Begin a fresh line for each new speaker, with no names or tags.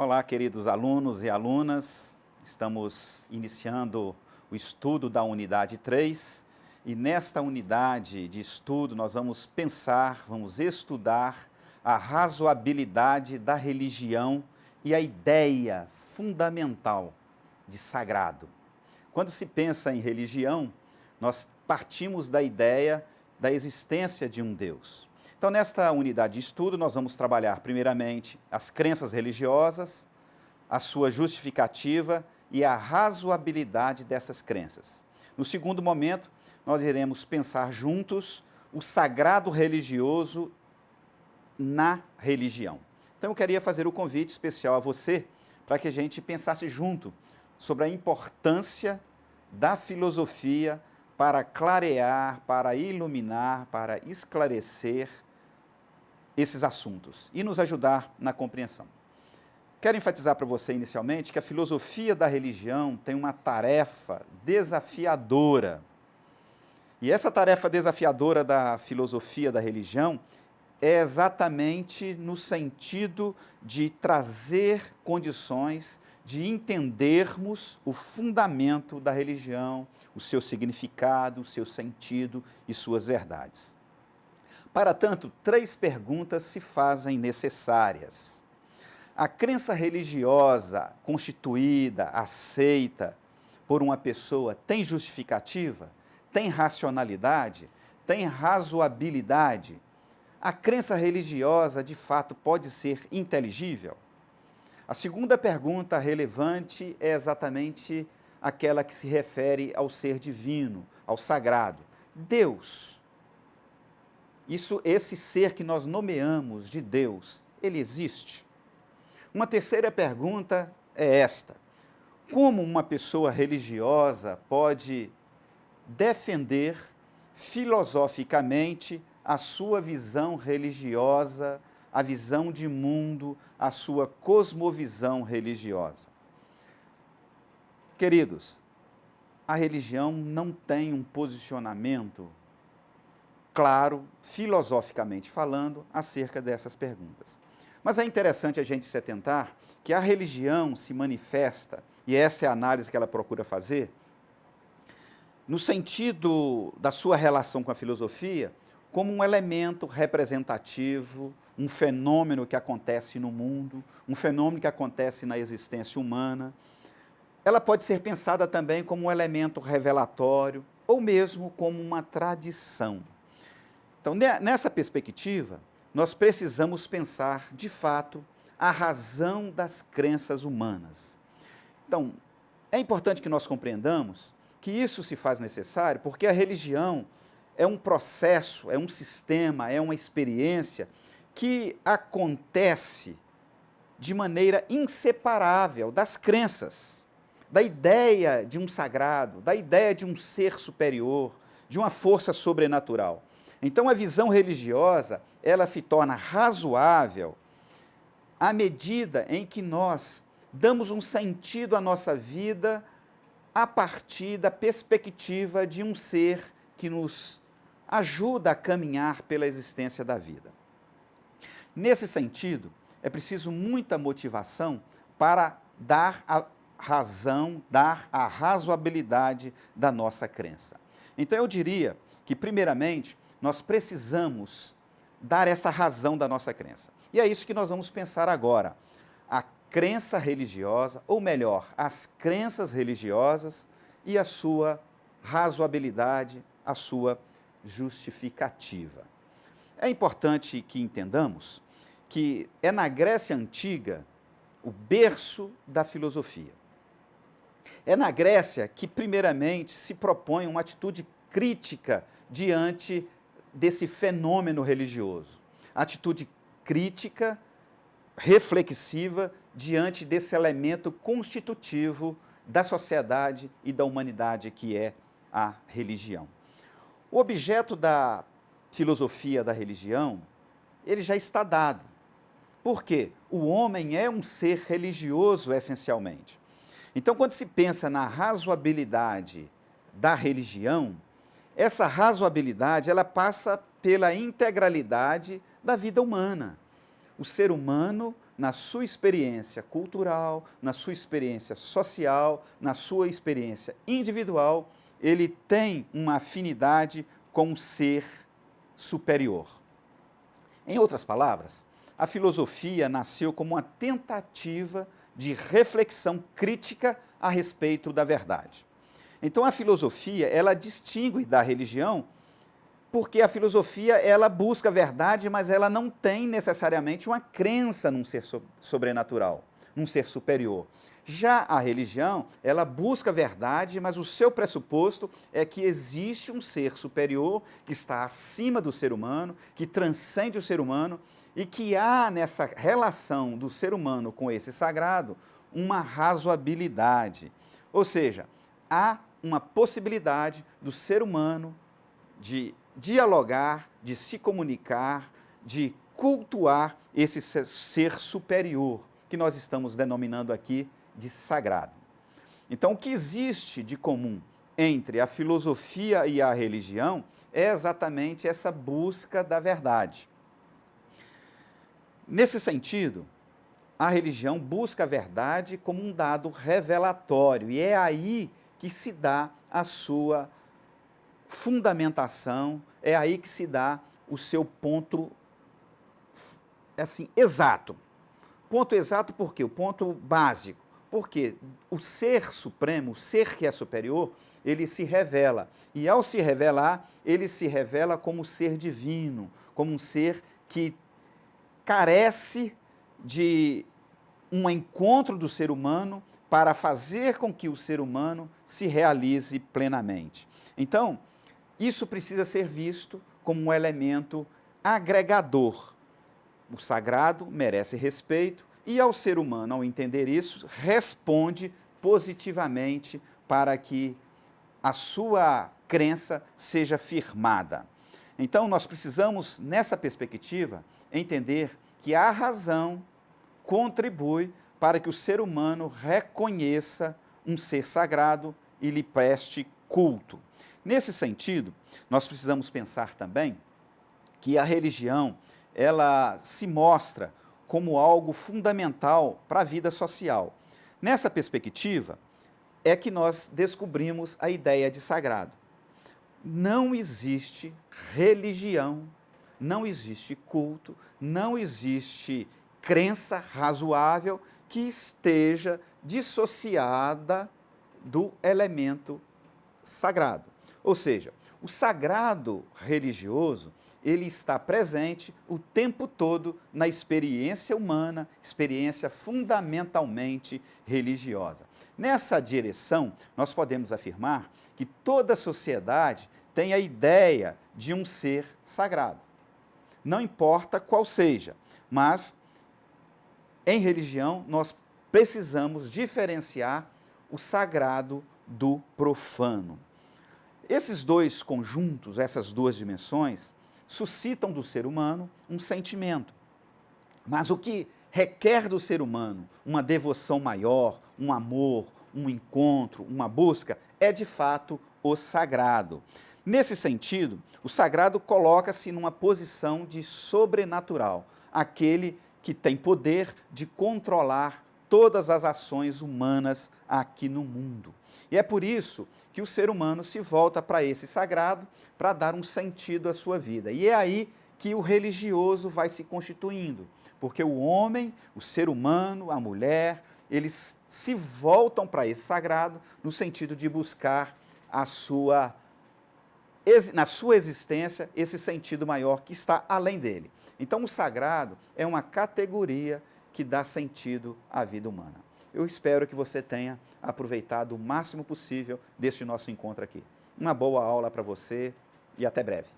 Olá, queridos alunos e alunas. Estamos iniciando o estudo da unidade 3 e nesta unidade de estudo nós vamos pensar, vamos estudar a razoabilidade da religião e a ideia fundamental de sagrado. Quando se pensa em religião, nós partimos da ideia da existência de um Deus. Então, nesta unidade de estudo, nós vamos trabalhar, primeiramente, as crenças religiosas, a sua justificativa e a razoabilidade dessas crenças. No segundo momento, nós iremos pensar juntos o sagrado religioso na religião. Então, eu queria fazer o convite especial a você para que a gente pensasse junto sobre a importância da filosofia para clarear, para iluminar, para esclarecer esses assuntos e nos ajudar na compreensão. Quero enfatizar para você inicialmente que a filosofia da religião tem uma tarefa desafiadora. E essa tarefa desafiadora da filosofia da religião é exatamente no sentido de trazer condições de entendermos o fundamento da religião, o seu significado, o seu sentido e suas verdades. Para tanto, três perguntas se fazem necessárias. A crença religiosa constituída, aceita por uma pessoa, tem justificativa? Tem racionalidade? Tem razoabilidade? A crença religiosa, de fato, pode ser inteligível? A segunda pergunta relevante é exatamente aquela que se refere ao ser divino, ao sagrado. Deus, esse ser que nós nomeamos de Deus, ele existe? Uma terceira pergunta é esta: como uma pessoa religiosa pode defender filosoficamente a sua visão religiosa, a visão de mundo, a sua cosmovisão religiosa? Queridos, a religião não tem um posicionamento claro, filosoficamente falando, acerca dessas perguntas. Mas é interessante a gente se atentar que a religião se manifesta, e essa é a análise que ela procura fazer, no sentido da sua relação com a filosofia, como um elemento representativo, um fenômeno que acontece no mundo, um fenômeno que acontece na existência humana. Ela pode ser pensada também como um elemento revelatório, ou mesmo como uma tradição. Então, nessa perspectiva, nós precisamos pensar, de fato, a razão das crenças humanas. Então, é importante que nós compreendamos que isso se faz necessário porque a religião é um processo, é um sistema, é uma experiência que acontece de maneira inseparável das crenças, da ideia de um sagrado, da ideia de um ser superior, de uma força sobrenatural. Então, a visão religiosa, ela se torna razoável à medida em que nós damos um sentido à nossa vida a partir da perspectiva de um ser que nos ajuda a caminhar pela existência da vida. Nesse sentido, é preciso muita motivação para dar a razão, dar a razoabilidade da nossa crença. Então, eu diria que, primeiramente, nós precisamos dar essa razão da nossa crença. E é isso que nós vamos pensar agora. A crença religiosa, ou melhor, as crenças religiosas e a sua razoabilidade, a sua justificativa. É importante que entendamos que é na Grécia Antiga o berço da filosofia. É na Grécia que, primeiramente, se propõe uma atitude crítica diante desse fenômeno religioso. Atitude crítica, reflexiva, diante desse elemento constitutivo da sociedade e da humanidade que é a religião. O objeto da filosofia da religião, ele já está dado. Por quê? O homem é um ser religioso, essencialmente. Então, quando se pensa na razoabilidade da religião, essa razoabilidade, ela passa pela integralidade da vida humana. O ser humano na sua experiência cultural, na sua experiência social, na sua experiência individual, ele tem uma afinidade com o ser superior. Em outras palavras, a filosofia nasceu como uma tentativa de reflexão crítica a respeito da verdade. Então a filosofia, ela distingue da religião, porque a filosofia, ela busca a verdade, mas ela não tem necessariamente uma crença num ser sobrenatural, num ser superior. Já a religião, ela busca a verdade, mas o seu pressuposto é que existe um ser superior que está acima do ser humano, que transcende o ser humano e que há nessa relação do ser humano com esse sagrado uma razoabilidade. Ou seja, há uma possibilidade do ser humano de dialogar, de se comunicar, de cultuar esse ser superior, que nós estamos denominando aqui de sagrado. Então, o que existe de comum entre a filosofia e a religião é exatamente essa busca da verdade. Nesse sentido, a religião busca a verdade como um dado revelatório, e é aí que se dá a sua fundamentação, é aí que se dá o seu ponto, assim, exato. Ponto exato por quê? O ponto básico. Porque o ser supremo, o ser que é superior, ele se revela. E ao se revelar, ele se revela como ser divino, como um ser que carece de um encontro do ser humano para fazer com que o ser humano se realize plenamente. Então, isso precisa ser visto como um elemento agregador. O sagrado merece respeito e, ao ser humano, ao entender isso, responde positivamente para que a sua crença seja firmada. Então, nós precisamos, nessa perspectiva, entender que a razão contribui para que o ser humano reconheça um ser sagrado e lhe preste culto. Nesse sentido, nós precisamos pensar também que a religião, ela se mostra como algo fundamental para a vida social. Nessa perspectiva, é que nós descobrimos a ideia de sagrado. Não existe religião, não existe culto, não existe crença razoável que esteja dissociada do elemento sagrado. Ou seja, o sagrado religioso, ele está presente o tempo todo na experiência humana, experiência fundamentalmente religiosa. Nessa direção, nós podemos afirmar que toda sociedade tem a ideia de um ser sagrado. Não importa qual seja, mas em religião nós precisamos diferenciar o sagrado do profano. Esses dois conjuntos, essas duas dimensões, suscitam do ser humano um sentimento. Mas o que requer do ser humano uma devoção maior, um amor, um encontro, uma busca, é de fato o sagrado. Nesse sentido, o sagrado coloca-se numa posição de sobrenatural, aquele que tem poder de controlar todas as ações humanas aqui no mundo. E é por isso que o ser humano se volta para esse sagrado para dar um sentido à sua vida. E é aí que o religioso vai se constituindo, porque o homem, o ser humano, a mulher, eles se voltam para esse sagrado no sentido de buscar na sua existência esse sentido maior que está além dele. Então, o sagrado é uma categoria que dá sentido à vida humana. Eu espero que você tenha aproveitado o máximo possível deste nosso encontro aqui. Uma boa aula para você e até breve.